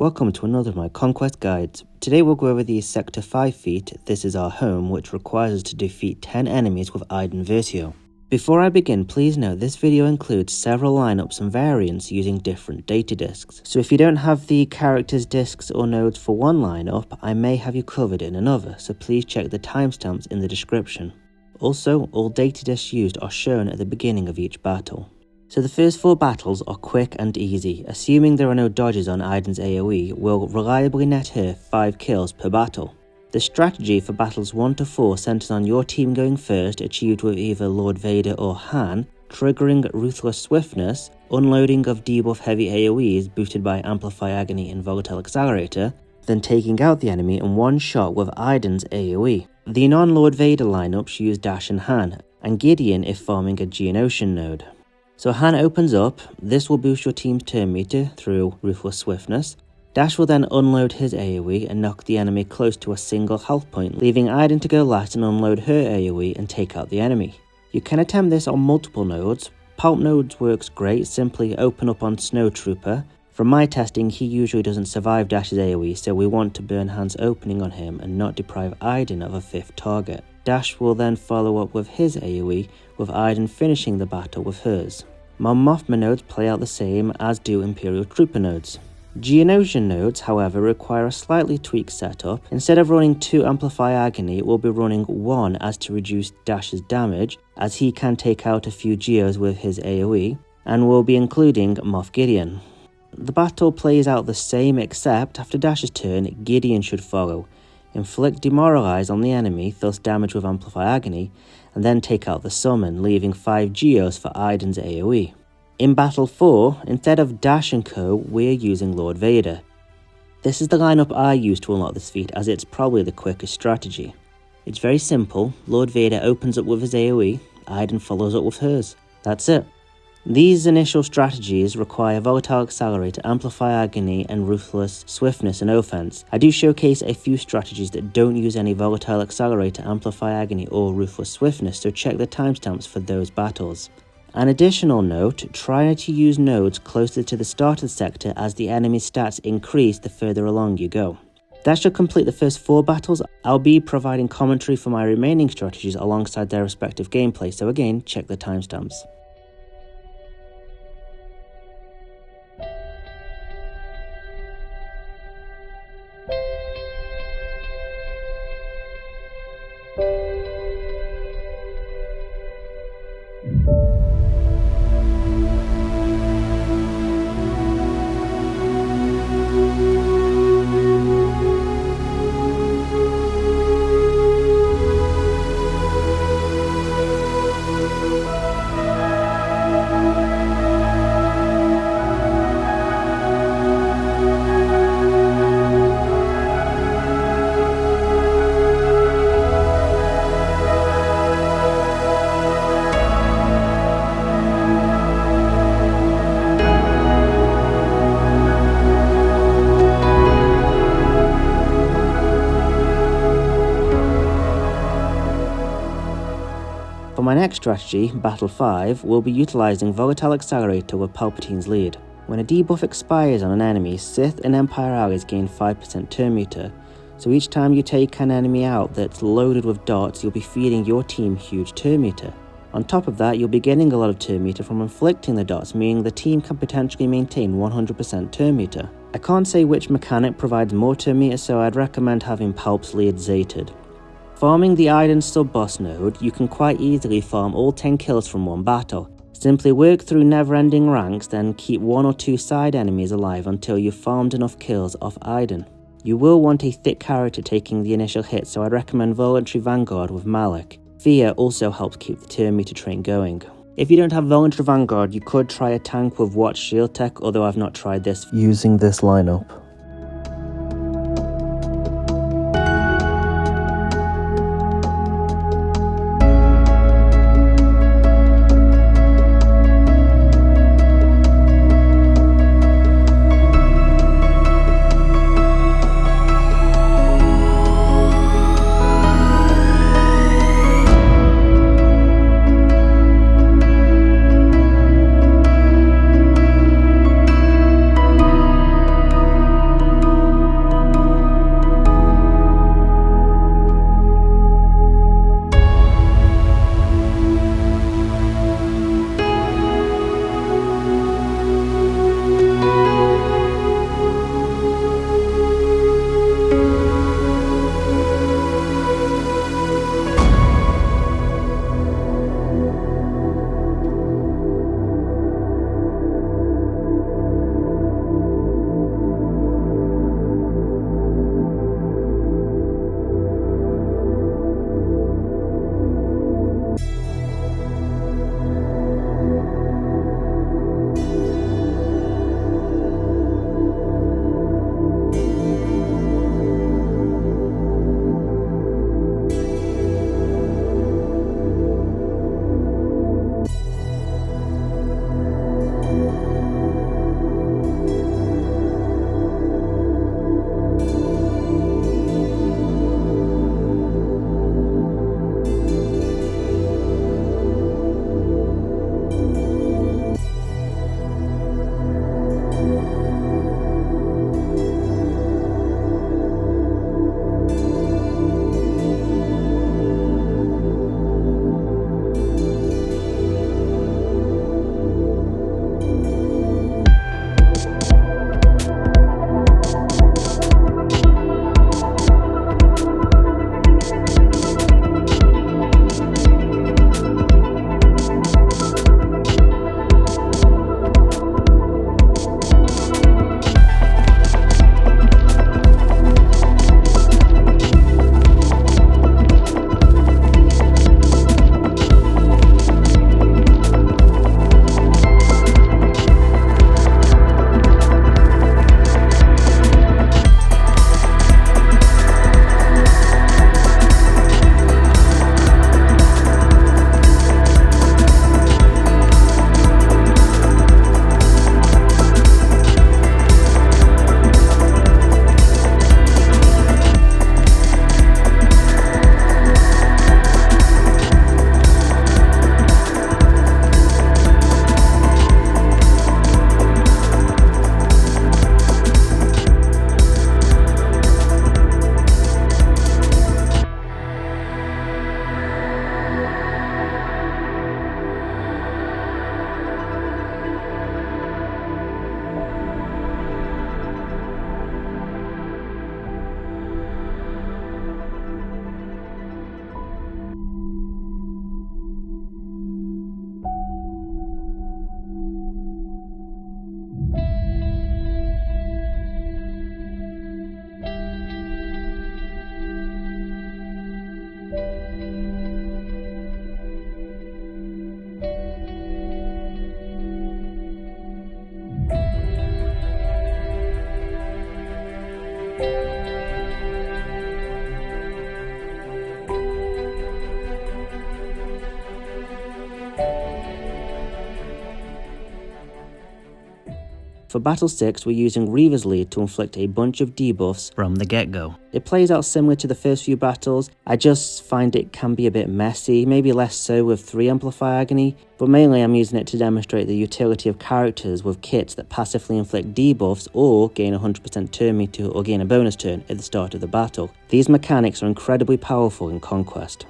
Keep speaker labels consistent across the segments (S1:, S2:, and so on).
S1: Welcome to another of my Conquest guides. Today we'll go over the Sector 5 feat, This Is Our Home, which requires us to defeat 10 enemies with Iden Versio. Before I begin, please note this video includes several lineups and variants using different data disks. So if you don't have the characters disks or nodes for one lineup, I may have you covered in another, so please check the timestamps in the description. Also, all data disks used are shown at the beginning of each battle. So the first 4 battles are quick and easy. Assuming there are no dodges on Iden's AoE, will reliably net her 5 kills per battle. The strategy for battles 1 to 4 centers on your team going first, achieved with either Lord Vader or Han, triggering ruthless swiftness, unloading of debuff heavy AoEs boosted by amplify, agony and volatile accelerator, then taking out the enemy in one shot with Iden's AoE. The non-Lord Vader lineups use Dash and Han, and Gideon if farming a Geonosian node. So Han opens up, this will boost your team's turn meter through ruthless swiftness. Dash will then unload his AoE and knock the enemy close to a single health point, leaving Iden to go last and unload her AoE and take out the enemy. You can attempt this on multiple nodes. Palp nodes works great, simply open up on Snowtrooper. From my testing, he usually doesn't survive Dash's AoE, so we want to burn Han's opening on him and not deprive Iden of a 5th target. Dash will then follow up with his AoE, with Iden finishing the battle with hers. Mon Mothma nodes play out the same as do Imperial Trooper nodes. Geonosian nodes, however, require a slightly tweaked setup. Instead of running 2 Amplify Agony, we'll be running 1 as to reduce Dash's damage, as he can take out a few Geos with his AoE, and we'll be including Moff Gideon. The battle plays out the same, except after Dash's turn, Gideon should follow, inflict demoralize on the enemy, thus damage with Amplify Agony, and then take out the summon, leaving 5 Geos for Iden's AoE. In Battle 4, instead of Dash and co, we're using Lord Vader. This is the lineup I use to unlock this feat, as it's probably the quickest strategy. It's very simple. Lord Vader opens up with his AoE, Iden follows up with hers. That's it. These initial strategies require volatile accelerator, amplify agony and ruthless swiftness and offense. I do showcase a few strategies that don't use any volatile accelerator, amplify agony or ruthless swiftness, so check the timestamps for those battles. An additional note, try to use nodes closer to the start of the sector, as the enemy's stats increase the further along you go. That should complete the first 4 battles. I'll be providing commentary for my remaining strategies alongside their respective gameplay, so again, check the timestamps. For my next strategy, Battle 5, we'll be utilising Volatile Accelerator with Palpatine's lead. When a debuff expires on an enemy, Sith and Empire allies gain 5% turn meter, so each time you take an enemy out that's loaded with dots, you'll be feeding your team huge turn meter. On top of that, you'll be getting a lot of turn meter from inflicting the dots, meaning the team can potentially maintain 100% turn meter. I can't say which mechanic provides more turn meter, so I'd recommend having Palp's lead zated. Farming the Iden sub-boss node, you can quite easily farm all 10 kills from one battle. Simply work through never-ending ranks, then keep 1 or 2 side enemies alive until you've farmed enough kills off Iden. You will want a thick character taking the initial hit, so I'd recommend Voluntary Vanguard with Malak. Fear also helps keep the turn meter train going. If you don't have Voluntary Vanguard, you could try a tank with Watch Shield Tech, although I've not tried this using this lineup. For Battle 6, we're using Reva's lead to inflict a bunch of debuffs from the get-go. It plays out similar to the first few battles. I just find it can be a bit messy, maybe less so with 3 amplify agony, but mainly I'm using it to demonstrate the utility of characters with kits that passively inflict debuffs or gain 100% turn meter or gain a bonus turn at the start of the battle. These mechanics are incredibly powerful in Conquest.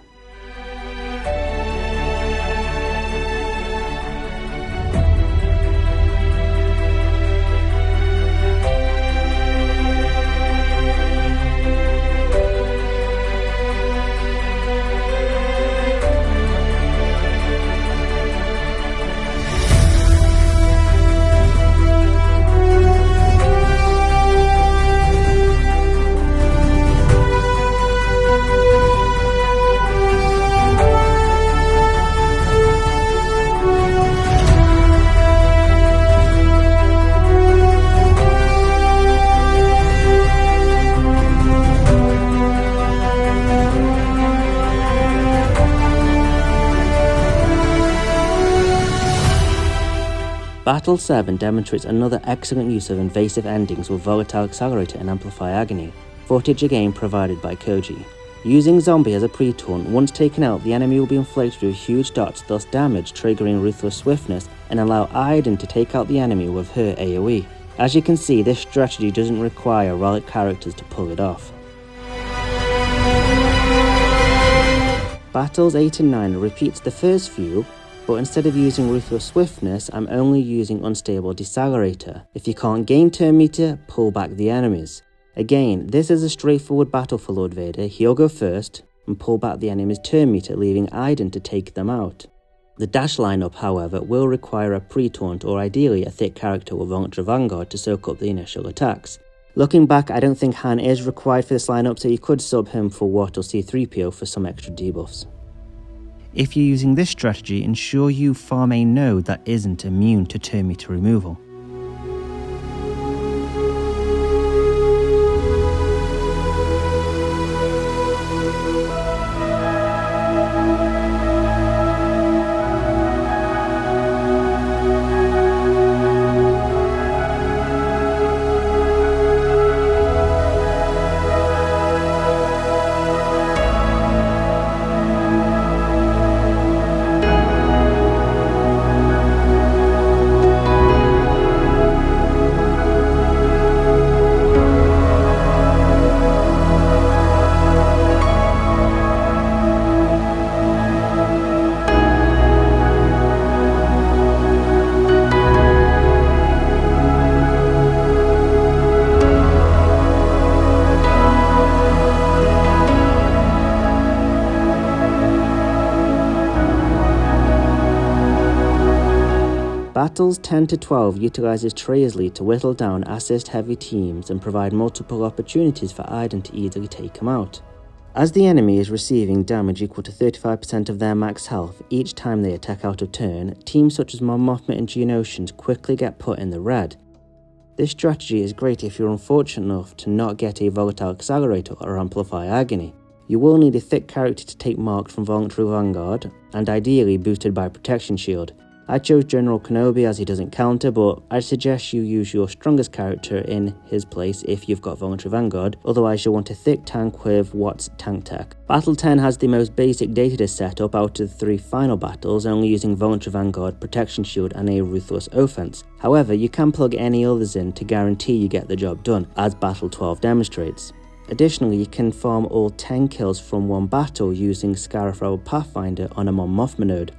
S1: Battle 7 demonstrates another excellent use of invasive endings with volatile, accelerator and amplify agony, footage again provided by Koji. Using zombie as a pre-taunt, once taken out the enemy will be inflicted with huge dots, thus damage triggering ruthless swiftness and allow Iden to take out the enemy with her AoE. As you can see, this strategy doesn't require relic characters to pull it off. Battles 8 and 9 repeats the first few, but instead of using ruthless swiftness, I'm only using unstable decelerator. If you can't gain turn meter, pull back the enemies. Again, this is a straightforward battle for Lord Vader. He'll go first and pull back the enemy's turn meter, leaving Iden to take them out. The dash lineup, however, will require a pre-taunt or ideally a thick character with volatile vanguard to soak up the initial attacks. Looking back, I don't think Han is required for this lineup, so you could sub him for Watt or C-3PO for some extra debuffs. If you're using this strategy, ensure you farm a node that isn't immune to turn meter removal. Battles 10 to 12 utilizes Traya's lead to whittle down assist-heavy teams and provide multiple opportunities for Iden to easily take them out. As the enemy is receiving damage equal to 35% of their max health each time they attack out of turn, teams such as Mon Mothma and Geonosians quickly get put in the red. This strategy is great if you're unfortunate enough to not get a volatile accelerator or amplify agony. You will need a thick character to take marks from voluntary vanguard, and ideally boosted by protection shield. I chose General Kenobi as he doesn't counter, but I'd suggest you use your strongest character in his place if you've got voluntary vanguard, otherwise you'll want a thick tank with Watt's tank tech. Battle 10 has the most basic data setup out of the 3 final battles, only using voluntary vanguard, protection shield and a ruthless offense. However, you can plug any others in to guarantee you get the job done, as Battle 12 demonstrates. Additionally, you can farm all 10 kills from one battle using Scarif Rebel Pathfinder on a Mon Mothma node.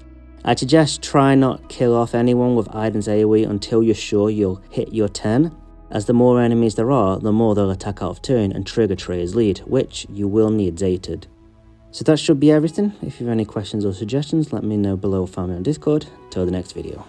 S1: I'd suggest try not kill off anyone with Iden's AoE until you're sure you'll hit your 10, as the more enemies there are, the more they'll attack out of turn and trigger Traya's lead, which you will need zated. So that should be everything. If you have any questions or suggestions, let me know below or find me on Discord. Till the next video.